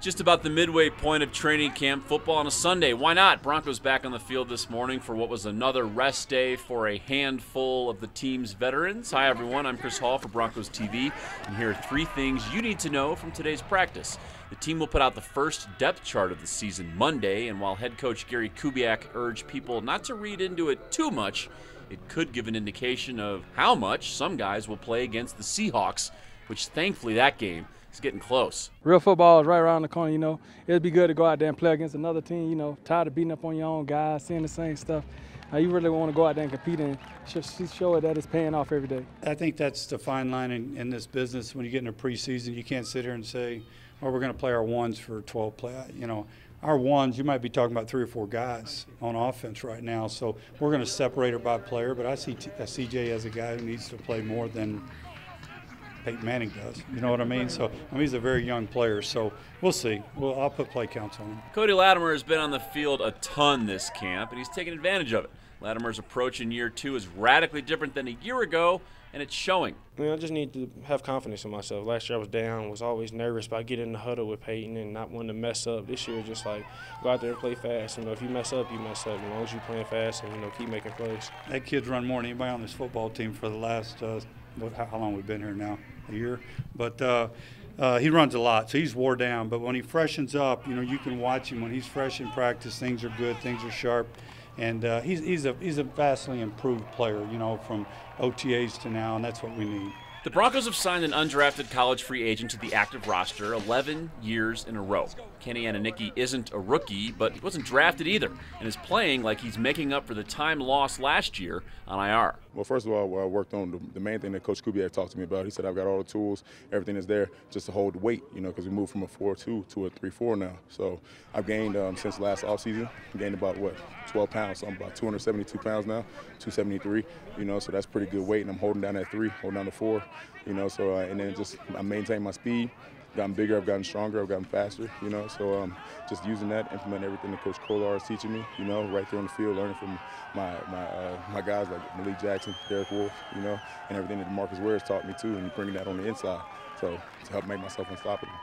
Just about the midway point of training camp, football on a Sunday. Why not? Broncos back on the field this morning for what was another rest day for a handful of the team's veterans. Hi, everyone. I'm Chris Hall for Broncos TV, and here are 3 things you need to know from today's practice. The team will put out the first depth chart of the season Monday, and while head coach Gary Kubiak urged people not to read into it too much, it could give an indication of how much some guys will play against the Seahawks, which thankfully that game is getting close. Real football is right around the corner, you know. It'd be good to go out there and play against another team, you know, tired of beating up on your own guys, seeing the same stuff. You really want to go out there and compete and show it that it's paying off every day. I think that's the fine line in this business. When you get into preseason, you can't sit here and say, well, we're going to play our ones for 12 play. You know, our ones, you might be talking about 3 or 4 guys on offense right now. So we're going to separate it by player, but I see CJ as a guy who needs to play more than Peyton Manning does. You know what I mean? So he's a very young player, so we'll see. I'll put play counts on him. Cody Latimer has been on the field a ton this camp, and he's taken advantage of it. Latimer's approach in year 2 is radically different than a year ago, and it's showing. I mean, I just need to have confidence in myself. Last year I was down, was always nervous about getting in the huddle with Peyton and not wanting to mess up. This year, just like go out there and play fast. You know, if you mess up, you mess up. As long as you're playing fast and, you know, keep making plays. That kid's run more than anybody on this football team for the last, how long we've been here now? A year. But he runs a lot, so he's wore down. But when he freshens up, you know, you can watch him. When he's fresh in practice, things are good, things are sharp. And he's a vastly improved player, you know, from OTAs to now, and that's what we need. The Broncos have signed an undrafted college free agent to the active roster 11 years in a row. Kenny Anunike isn't a rookie, but he wasn't drafted either, and is playing like he's making up for the time lost last year on IR. Well, first of all, I worked on the main thing that Coach Kubiak talked to me about. He said I've got all the tools, everything is there, just to hold weight, you know, because we moved from a 4-2 to a 3-4 now. So I've gained, since last offseason, gained about, 12 pounds. So I'm about 272 pounds now, 273, you know, so that's pretty good weight, and I'm holding down that 3, holding down the 4, you know, so, and then just I maintain my speed. Gotten bigger, I've gotten stronger, I've gotten faster, you know, so just using that, implementing everything that Coach Kolar is teaching me, you know, right there on the field, learning from my guys like Malik Jackson, Derek Wolfe, you know, and everything that Marcus Ware has taught me too, and bringing that on the inside, so to help make myself unstoppable.